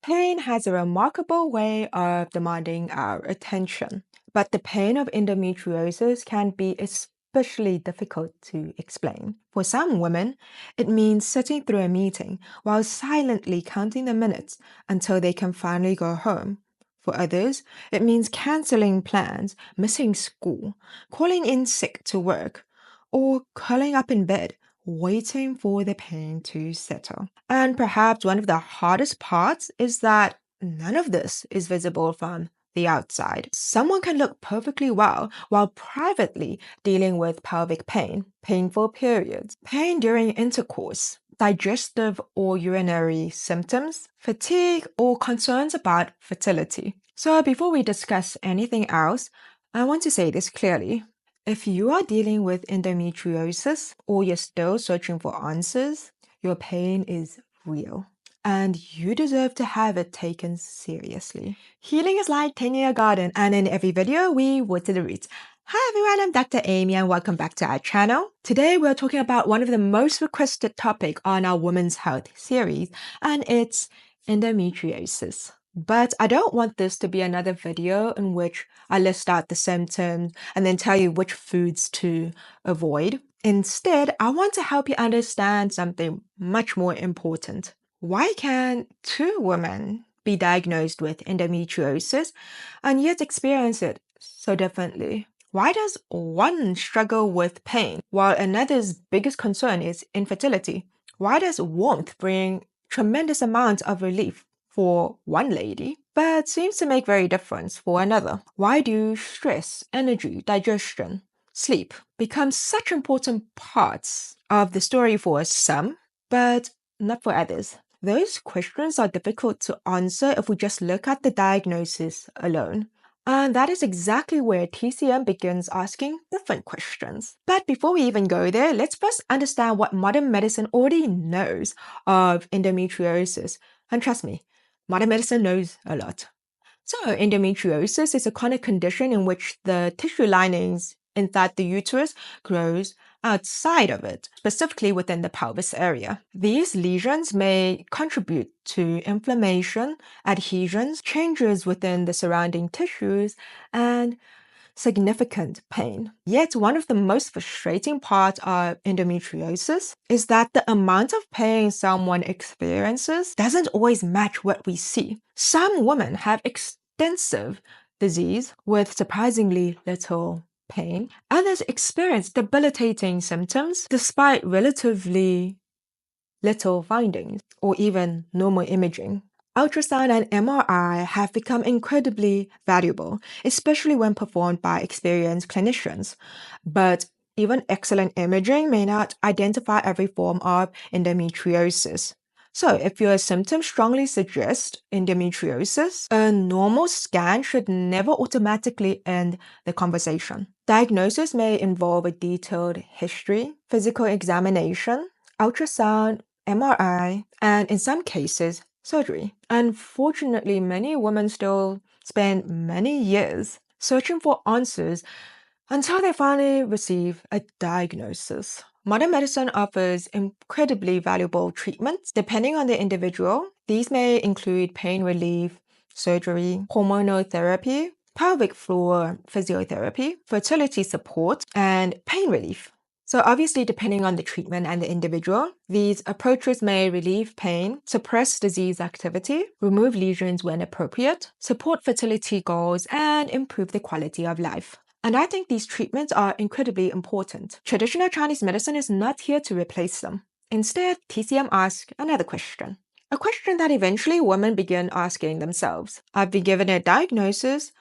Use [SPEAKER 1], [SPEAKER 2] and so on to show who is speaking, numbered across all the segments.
[SPEAKER 1] Pain has a remarkable way of demanding our attention, but the pain of endometriosis can be especially difficult to explain. For some women, it means sitting through a meeting while silently counting the minutes until they can finally go home. For others, it means canceling plans, missing school, calling in sick to work, or curling up in bed waiting for the pain to settle. And perhaps one of the hardest parts is that none of this is visible from the outside. Someone can look perfectly well while privately dealing with pelvic pain, painful periods, pain during intercourse, digestive or urinary symptoms, fatigue, or concerns about fertility. So before we discuss anything else, I want to say this clearly. If you are dealing with endometriosis or you're still searching for answers, your pain is real and you deserve to have it taken seriously. Healing is like tending a garden, and in every video, we water the roots. Hi everyone, I'm Dr. Amy and welcome back to our channel. Today we're talking about one of the most requested topics on our Women's Health series, and it's endometriosis. But I don't want this to be another video in which I list out the symptoms and then tell you which foods to avoid. Instead, I want to help you understand something much more important. Why can two women be diagnosed with endometriosis and yet experience it so differently? Why does one struggle with pain while another's biggest concern is infertility? Why does warmth bring tremendous amounts of relief for one lady, but seems to make very difference for another? Why do stress, energy, digestion, sleep become such important parts of the story for some, but not for others? Those questions are difficult to answer if we just look at the diagnosis alone. And that is exactly where TCM begins asking different questions. But before we even go there, let's first understand what modern medicine already knows of endometriosis. And trust me, modern medicine knows a lot. So endometriosis is a chronic condition in which the tissue linings inside the uterus grows outside of it, specifically within the pelvis area. These lesions may contribute to inflammation, adhesions, changes within the surrounding tissues, and significant pain. Yet one of the most frustrating parts of endometriosis is that the amount of pain someone experiences doesn't always match what we see. Some women have extensive disease with surprisingly little pain. Others experience debilitating symptoms despite relatively little findings or even normal imaging. Ultrasound and MRI have become incredibly valuable, especially when performed by experienced clinicians. But even excellent imaging may not identify every form of endometriosis. So if your symptoms strongly suggest endometriosis, a normal scan should never automatically end the conversation. Diagnosis may involve a detailed history, physical examination, ultrasound, MRI, and in some cases, surgery. Unfortunately, many women still spend many years searching for answers until they finally receive a diagnosis. Modern medicine offers incredibly valuable treatments depending on the individual. These may include pain relief, surgery, hormonal therapy, pelvic floor physiotherapy, fertility support, and pain relief. So obviously, depending on the treatment and the individual, these approaches may relieve pain, suppress disease activity, remove lesions when appropriate, support fertility goals, and improve the quality of life. And I think these treatments are incredibly important. Traditional Chinese medicine is not here to replace them. Instead, TCM asks another question. A question that eventually women begin asking themselves. I've been given a diagnosis,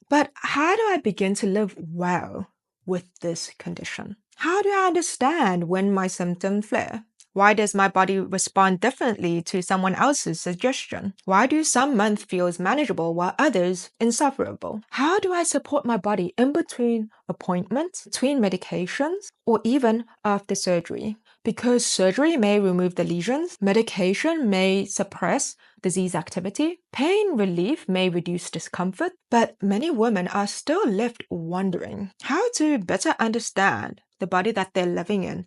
[SPEAKER 1] but how do I begin to live well with this condition? How do I understand when my symptoms flare? Why does my body respond differently to someone else's suggestion? Why do some months feel manageable while others insufferable? How do I support my body in between appointments, between medications, or even after surgery? Because surgery may remove the lesions, medication may suppress disease activity, pain relief may reduce discomfort, but many women are still left wondering how to better understand the body that they're living in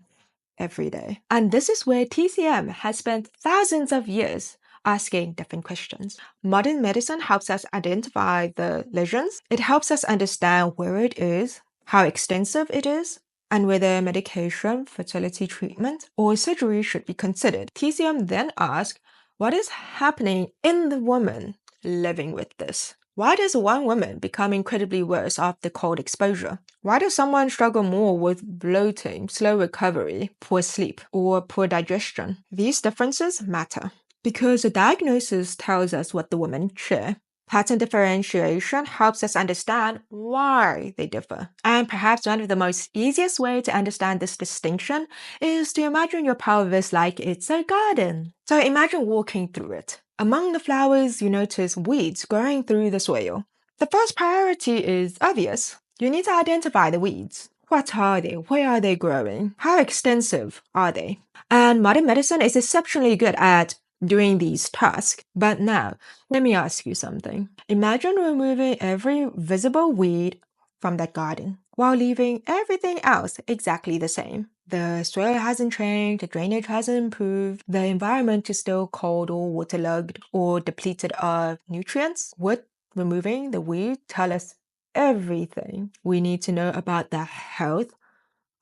[SPEAKER 1] every day. And this is where TCM has spent thousands of years asking different questions. Modern medicine helps us identify the lesions. It helps us understand where it is, how extensive it is, and whether medication, fertility treatment, or surgery should be considered. TCM then asks, what is happening in the woman living with this? Why does one woman become incredibly worse after cold exposure? Why does someone struggle more with bloating, slow recovery, poor sleep, or poor digestion? These differences matter because the diagnosis tells us what the women share. Pattern differentiation helps us understand why they differ. And perhaps one of the most easiest way to understand this distinction is to imagine your pelvis like it's a garden. So imagine walking through it. Among the flowers, you notice weeds growing through the soil. The first priority is obvious. You need to identify the weeds. What are they? Where are they growing? How extensive are they? And modern medicine is exceptionally good at doing these tasks. But now, let me ask you something. Imagine removing every visible weed from that garden while leaving everything else exactly the same. The soil hasn't changed, the drainage hasn't improved, the environment is still cold or waterlogged or depleted of nutrients. Would removing the weed tell us everything we need to know about the health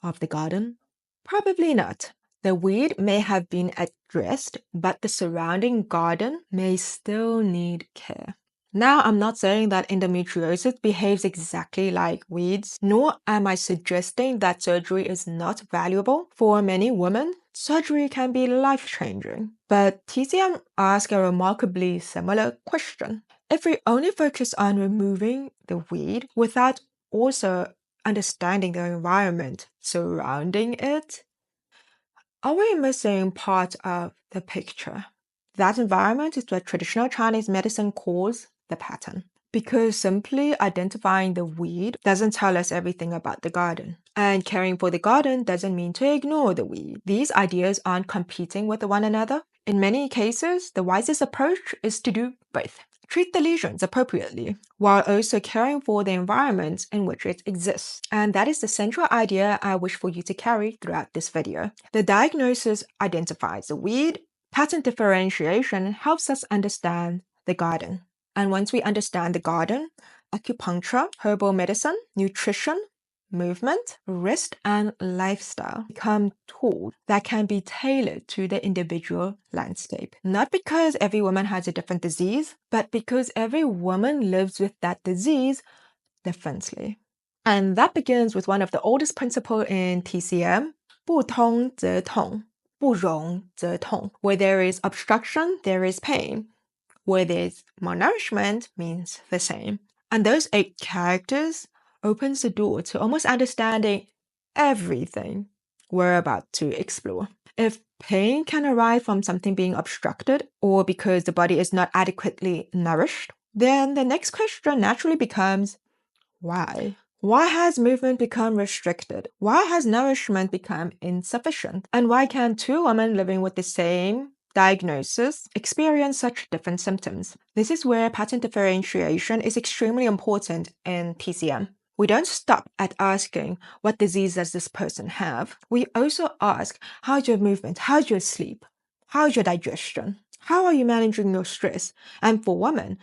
[SPEAKER 1] of the garden? Probably not. The weed may have been addressed, but the surrounding garden may still need care. Now, I'm not saying that endometriosis behaves exactly like weeds, nor am I suggesting that surgery is not valuable. For many women, surgery can be life-changing. But TCM asks a remarkably similar question. If we only focus on removing the weed without also understanding the environment surrounding it, are we missing part of the picture? That environment is what traditional Chinese medicine calls the pattern. Because simply identifying the weed doesn't tell us everything about the garden. And caring for the garden doesn't mean to ignore the weed. These ideas aren't competing with one another. In many cases, the wisest approach is to do both. Treat the lesions appropriately, while also caring for the environment in which it exists. And that is the central idea I wish for you to carry throughout this video. The diagnosis identifies the weed. Pattern differentiation helps us understand the garden. And once we understand the garden, acupuncture, herbal medicine, nutrition, movement, rest, and lifestyle become tools that can be tailored to the individual landscape. Not because every woman has a different disease, but because every woman lives with that disease differently. And that begins with one of the oldest principles in TCM, 不通则痛,不容则痛. Where there is obstruction, there is pain. Where there's malnourishment means the same. And those 8 characters opens the door to almost understanding everything we're about to explore. If pain can arise from something being obstructed or because the body is not adequately nourished, then the next question naturally becomes, why? Why has movement become restricted? Why has nourishment become insufficient? And why can 2 women living with the same diagnosis experience such different symptoms? This is where pattern differentiation is extremely important in TCM. We don't stop at asking, what disease does this person have? We also ask, how's your movement? How's your sleep? How's your digestion? How are you managing your stress? And for women,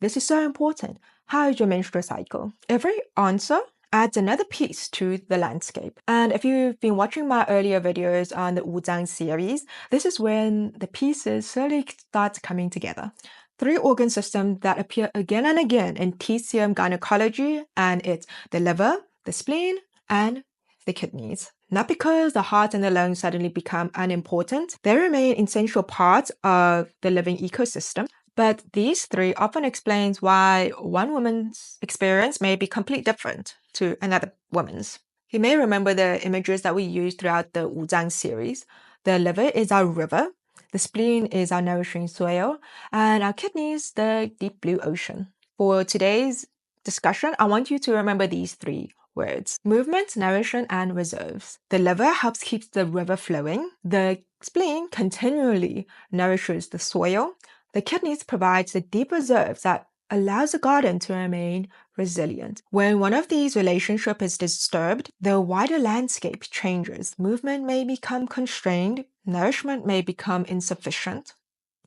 [SPEAKER 1] this is so important. How is your menstrual cycle? Every answer adds another piece to the landscape. And if you've been watching my earlier videos on the Wuzang series, this is when the pieces slowly start coming together. 3 organ systems that appear again and again in TCM gynecology, and it's the liver, the spleen, and the kidneys. Not because the heart and the lungs suddenly become unimportant, they remain essential parts of the living ecosystem. But these 3 often explains why one woman's experience may be completely different to another woman's. You may remember the images that we used throughout the Wuzang series. The liver is our river, the spleen is our nourishing soil, and our kidneys, the deep blue ocean. For today's discussion, I want you to remember these 3 words: movement, nourishment, and reserves. The liver helps keep the river flowing. The spleen continually nourishes the soil. The kidneys provides the deep reserves that allows the garden to remain resilient. When one of these relationships is disturbed, the wider landscape changes. Movement may become constrained, nourishment may become insufficient,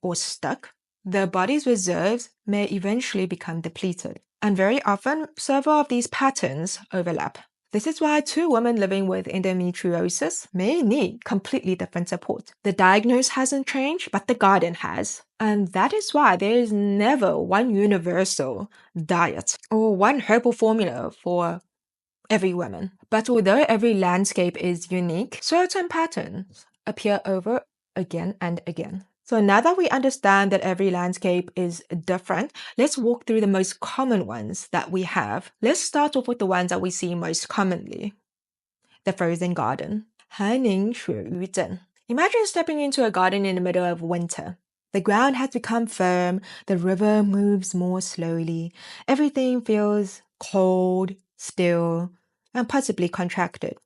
[SPEAKER 1] or stuck, the body's reserves may eventually become depleted. And very often, several of these patterns overlap. This is why two women living with endometriosis may need completely different support. The diagnosis hasn't changed, but the garden has. And that is why there is never one universal diet or one herbal formula for every woman. But although every landscape is unique, certain patterns appear over again and again. So now that we understand that every landscape is different, let's walk through the most common ones that we have. Let's start off with the ones that we see most commonly. The frozen garden. 寒凝雪鱼症. Imagine stepping into a garden in the middle of winter. The ground has become firm, the river moves more slowly, everything feels cold, still, and possibly contracted.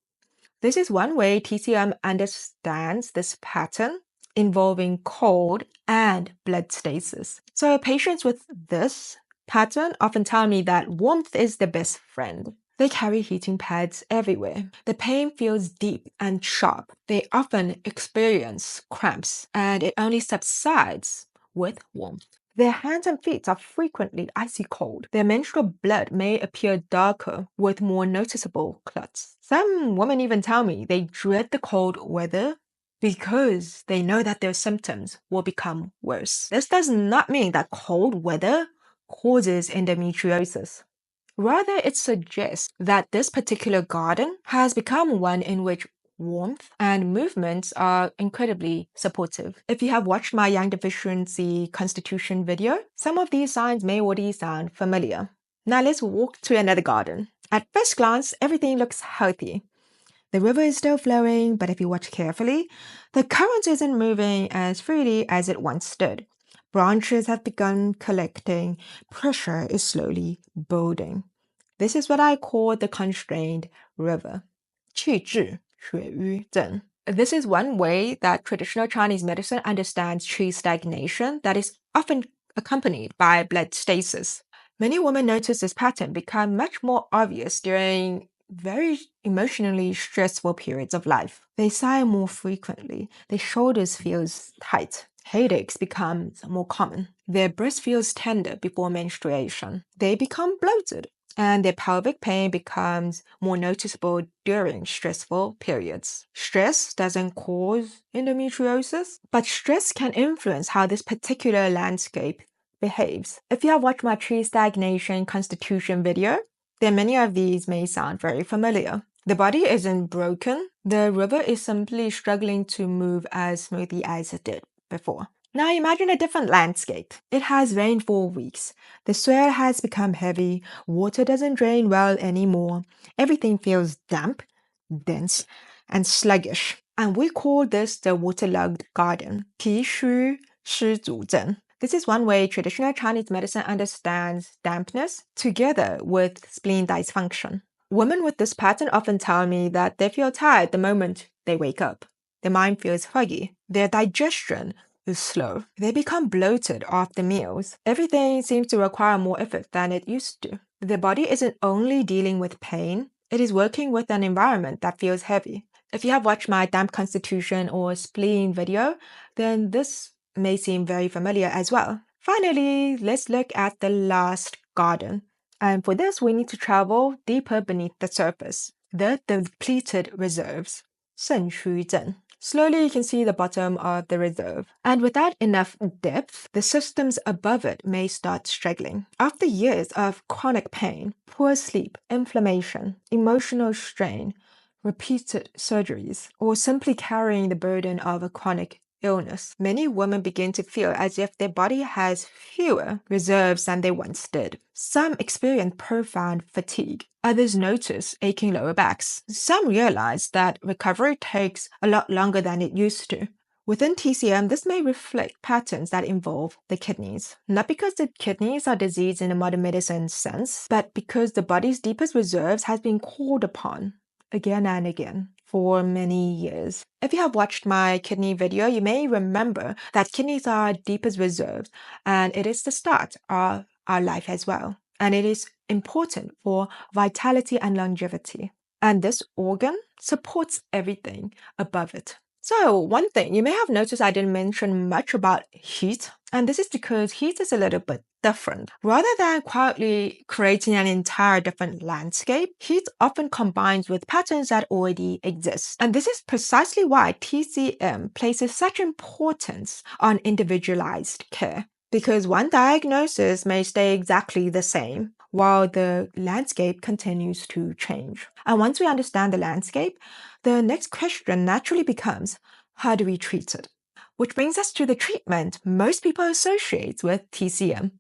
[SPEAKER 1] This is one way TCM understands this pattern involving cold and blood stasis. So patients with this pattern often tell me that warmth is the best friend. They carry heating pads everywhere. The pain feels deep and sharp. They often experience cramps, and it only subsides with warmth. Their hands and feet are frequently icy cold. Their menstrual blood may appear darker with more noticeable clots. Some women even tell me they dread the cold weather because they know that their symptoms will become worse. This does not mean that cold weather causes endometriosis. Rather, it suggests that this particular garden has become one in which warmth and movements are incredibly supportive. If you have watched my yang deficiency constitution video, some of these signs may already sound familiar. Now let's walk to another garden. At first glance, everything looks healthy. The river is still flowing, but if you watch carefully, the current isn't moving as freely as it once did. Branches have begun collecting. Pressure is slowly building. This is what I call the constrained river. 气滞血瘀症. This is one way that traditional Chinese medicine understands qi stagnation that is often accompanied by blood stasis. Many women notice this pattern become much more obvious during very emotionally stressful periods of life. They sigh more frequently. Their shoulders feel tight. Headaches become more common. Their breast feels tender before menstruation. They become bloated, and their pelvic pain becomes more noticeable during stressful periods. Stress doesn't cause endometriosis, but stress can influence how this particular landscape behaves. If you have watched my tree stagnation constitution video, then many of these may sound very familiar. The body isn't broken. The river is simply struggling to move as smoothly as it did before. Now imagine a different landscape. It has rained for weeks. The soil has become heavy. Water doesn't drain well anymore. Everything feels damp, dense, and sluggish. And we call this the waterlogged garden. 脾虚湿阻症. This is one way traditional Chinese medicine understands dampness together with spleen dysfunction. Women with this pattern often tell me that they feel tired the moment they wake up. Their mind feels foggy. Their digestion is slow. They become bloated after meals. Everything seems to require more effort than it used to. Their body isn't only dealing with pain, it is working with an environment that feels heavy. If you have watched my damp constitution or spleen video, then this may seem very familiar as well. Finally, let's look at the last garden. And for this, we need to travel deeper beneath the surface. The depleted reserves. 肾虚症. Slowly you can see the bottom of the reserve. And without enough depth, the systems above it may start struggling. After years of chronic pain, poor sleep, inflammation, emotional strain, repeated surgeries, or simply carrying the burden of a chronic illness, many women begin to feel as if their body has fewer reserves than they once did. Some experience profound fatigue. Others notice aching lower backs. Some realize that recovery takes a lot longer than it used to. Within TCM, this may reflect patterns that involve the kidneys. Not because the kidneys are diseased in a modern medicine sense, but because the body's deepest reserves has been called upon again and again for many years. If you have watched my kidney video, you may remember that kidneys are our deepest reserves, and it is the start of our life as well. And it is important for vitality and longevity. And this organ supports everything above it. So, one thing you may have noticed I didn't mention much about heat, and this is because heat is a little bit different. Rather than quietly creating an entire different landscape, heat often combines with patterns that already exist. And this is precisely why TCM places such importance on individualized care. Because one diagnosis may stay exactly the same, while the landscape continues to change. And once we understand the landscape, the next question naturally becomes, how do we treat it? Which brings us to the treatment most people associate with TCM.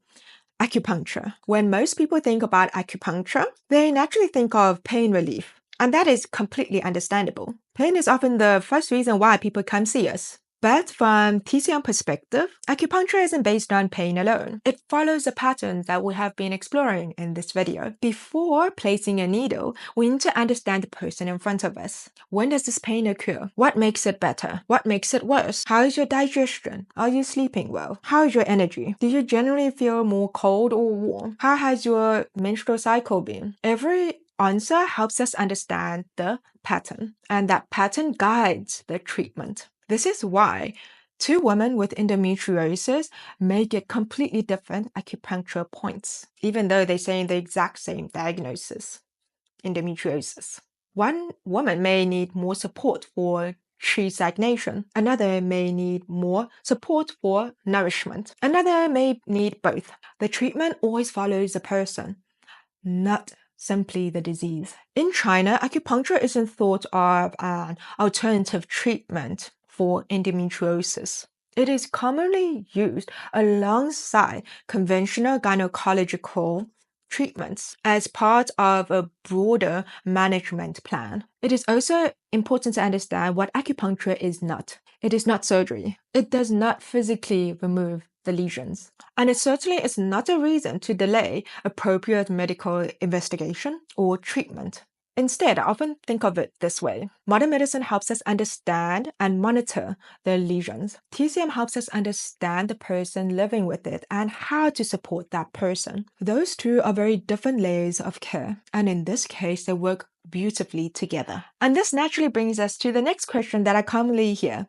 [SPEAKER 1] Acupuncture. When most people think about acupuncture, they naturally think of pain relief. And that is completely understandable. Pain is often the first reason why people come see us. But from TCM perspective, acupuncture isn't based on pain alone. It follows the patterns that we have been exploring in this video. Before placing a needle, we need to understand the person in front of us. When does this pain occur? What makes it better? What makes it worse? How is your digestion? Are you sleeping well? How is your energy? Do you generally feel more cold or warm? How has your menstrual cycle been? Every answer helps us understand the pattern, and that pattern guides the treatment. This is why two women with endometriosis may get completely different acupuncture points, even though they're saying the exact same diagnosis, endometriosis. One woman may need more support for chi stagnation. Another may need more support for nourishment. Another may need both. The treatment always follows the person, not simply the disease. In China, acupuncture isn't thought of an alternative treatment for endometriosis. It is commonly used alongside conventional gynecological treatments as part of a broader management plan. It is also important to understand what acupuncture is not. It is not surgery. It does not physically remove the lesions. And it certainly is not a reason to delay appropriate medical investigation or treatment. Instead, I often think of it this way. Modern medicine helps us understand and monitor the lesions. TCM helps us understand the person living with it and how to support that person. Those two are very different layers of care, and in this case, they work beautifully together. And this naturally brings us to the next question that I commonly hear.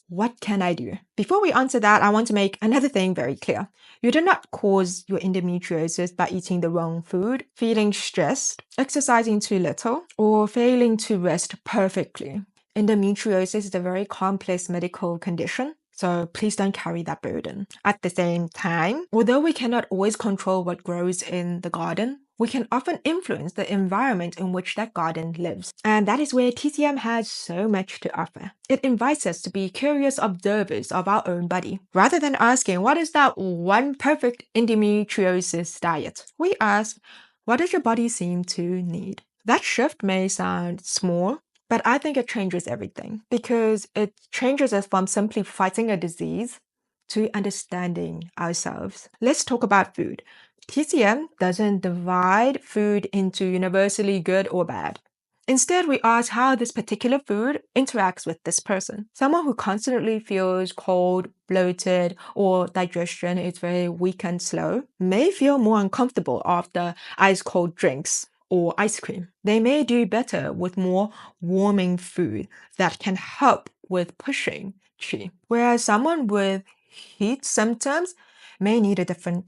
[SPEAKER 1] What can I do? Before we answer that, I want to make another thing very clear. You do not cause your endometriosis by eating the wrong food, feeling stressed, exercising too little, or failing to rest perfectly. Endometriosis is a very complex medical condition, so please don't carry that burden. At the same time, although we cannot always control what grows in the garden, we can often influence the environment in which that garden lives. And that is where TCM has so much to offer. It invites us to be curious observers of our own body. Rather than asking, what is that one perfect endometriosis diet? We ask, what does your body seem to need? That shift may sound small, but I think it changes everything because it changes us from simply fighting a disease to understanding ourselves. Let's talk about food. TCM doesn't divide food into universally good or bad. Instead, we ask how this particular food interacts with this person. Someone who constantly feels cold, bloated, or digestion is very weak and slow may feel more uncomfortable after ice-cold drinks or ice cream. They may do better with more warming food that can help with pushing qi, whereas someone with heat symptoms may need a different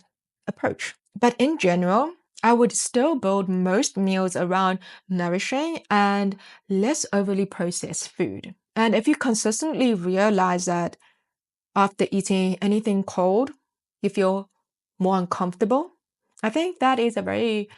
[SPEAKER 1] approach. But in general, I would still build most meals around nourishing and less overly processed food. And if you consistently realize that after eating anything cold, you feel more uncomfortable, I think that is a very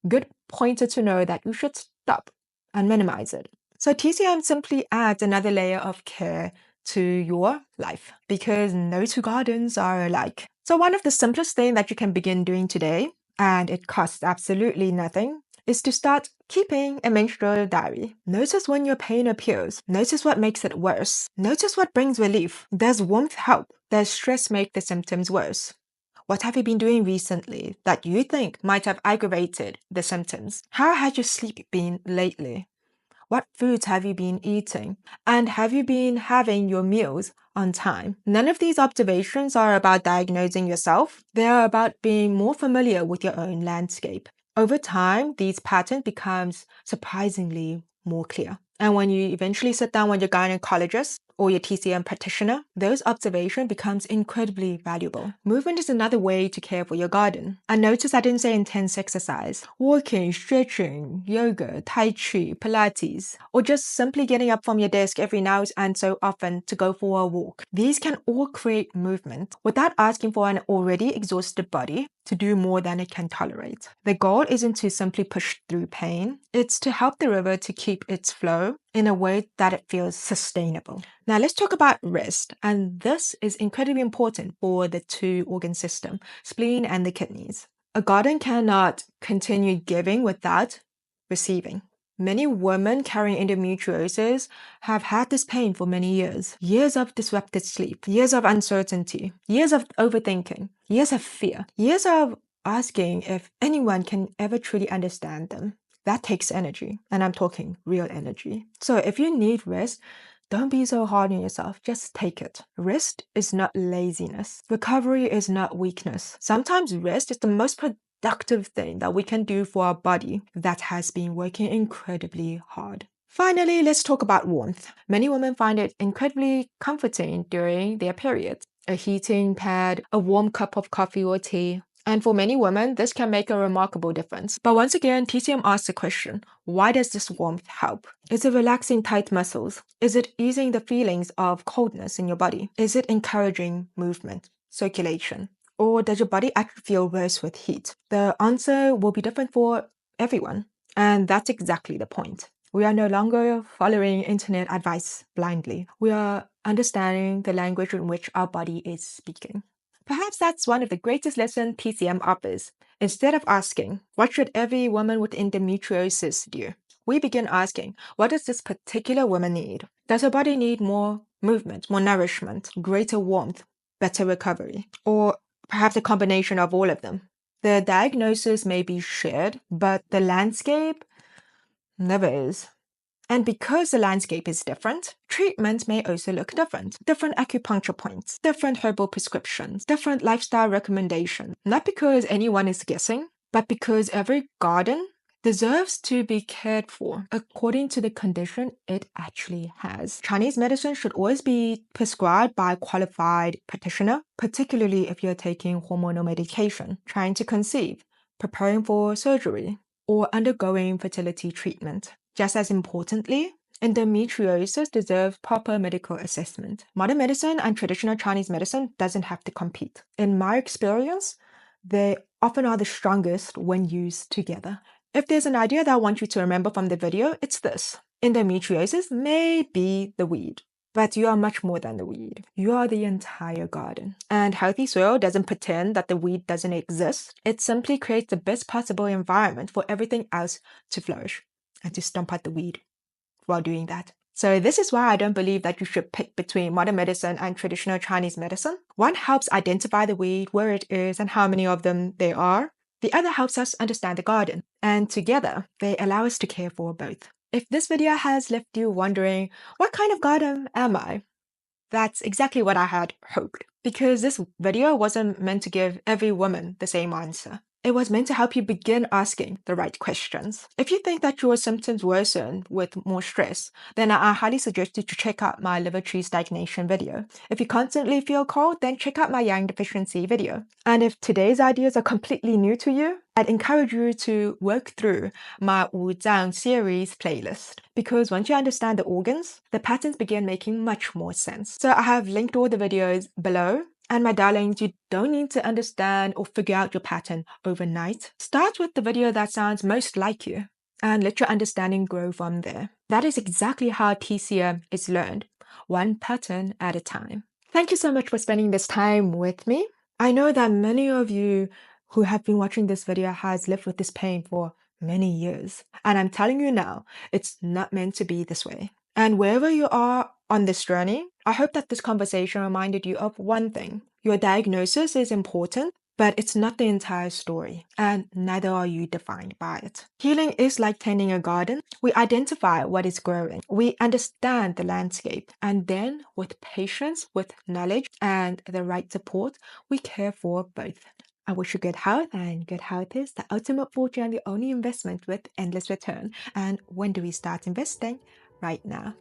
[SPEAKER 1] good pointer to know that you should stop and minimize it. So TCM simply adds another layer of care to your life because no two gardens are alike. So one of the simplest things that you can begin doing today, and it costs absolutely nothing, is to start keeping a menstrual diary. Notice when your pain appears. Notice what makes it worse. Notice what brings relief. Does warmth help? Does stress make the symptoms worse? What have you been doing recently that you think might have aggravated the symptoms? How has your sleep been lately? What foods have you been eating? And have you been having your meals on time? None of these observations are about diagnosing yourself. They are about being more familiar with your own landscape. Over time, these patterns become surprisingly more clear. And when you eventually sit down with your gynecologist or your TCM practitioner, those observations becomes incredibly valuable. Movement is another way to care for your garden. And notice I didn't say intense exercise. Walking, stretching, yoga, tai chi, Pilates, or just simply getting up from your desk every now and so often to go for a walk. These can all create movement without asking for an already exhausted body to do more than it can tolerate. The goal isn't to simply push through pain, it's to help the river to keep its flow in a way that it feels sustainable. Now let's talk about rest, and this is incredibly important for the two organ system, spleen and the kidneys. A garden cannot continue giving without receiving. Many women carrying endometriosis have had this pain for many years. Years of disrupted sleep, years of uncertainty, years of overthinking, years of fear, years of asking if anyone can ever truly understand them. That takes energy, and I'm talking real energy. So if you need rest, don't be so hard on yourself. Just take it. Rest is not laziness. Recovery is not weakness. Sometimes rest is the most productive thing that we can do for our body that has been working incredibly hard. Finally, let's talk about warmth. Many women find it incredibly comforting during their periods. A heating pad, a warm cup of coffee or tea. And for many women, this can make a remarkable difference. But once again, TCM asks the question, why does this warmth help? Is it relaxing tight muscles? Is it easing the feelings of coldness in your body? Is it encouraging movement, circulation? Or does your body actually feel worse with heat? The answer will be different for everyone. And that's exactly the point. We are no longer following internet advice blindly. We are understanding the language in which our body is speaking. Perhaps that's one of the greatest lessons TCM offers. Instead of asking, what should every woman with endometriosis do? We begin asking, what does this particular woman need? Does her body need more movement, more nourishment, greater warmth, better recovery? Or perhaps a combination of all of them? The diagnosis may be shared, but the landscape never is. And because the landscape is different, treatment may also look different. Different acupuncture points, different herbal prescriptions, different lifestyle recommendations. Not because anyone is guessing, but because every garden deserves to be cared for according to the condition it actually has. Chinese medicine should always be prescribed by a qualified practitioner, particularly if you're taking hormonal medication, trying to conceive, preparing for surgery, or undergoing fertility treatment. Just as importantly, endometriosis deserves proper medical assessment. Modern medicine and traditional Chinese medicine doesn't have to compete. In my experience, they often are the strongest when used together. If there's an idea that I want you to remember from the video, it's this. Endometriosis may be the weed, but you are much more than the weed. You are the entire garden. And healthy soil doesn't pretend that the weed doesn't exist. It simply creates the best possible environment for everything else to flourish and to stomp out the weed while doing that. So this is why I don't believe that you should pick between modern medicine and traditional Chinese medicine. One helps identify the weed, where it is, and how many of them there are. The other helps us understand the garden. And together, they allow us to care for both. If this video has left you wondering, what kind of garden am I? That's exactly what I had hoped. Because this video wasn't meant to give every woman the same answer. It was meant to help you begin asking the right questions. If you think that your symptoms worsen with more stress, then I highly suggest you to check out my liver tree stagnation video. If you constantly feel cold, then check out my yang deficiency video. And if today's ideas are completely new to you, I'd encourage you to work through my Wu Zhang series playlist. Because once you understand the organs, the patterns begin making much more sense. So I have linked all the videos below. And my darlings, you don't need to understand or figure out your pattern overnight. Start with the video that sounds most like you and let your understanding grow from there. That is exactly how TCM is learned, one pattern at a time. Thank you so much for spending this time with me. I know that many of you who have been watching this video has lived with this pain for many years. And I'm telling you now, it's not meant to be this way. And wherever you are on this journey, I hope that this conversation reminded you of one thing. Your diagnosis is important, but it's not the entire story, and neither are you defined by it. Healing is like tending a garden. We identify what is growing. We understand the landscape, and then with patience, with knowledge, and the right support, we care for both. I wish you good health, and good health is the ultimate fortune and the only investment with endless return. And when do we start investing? Right now.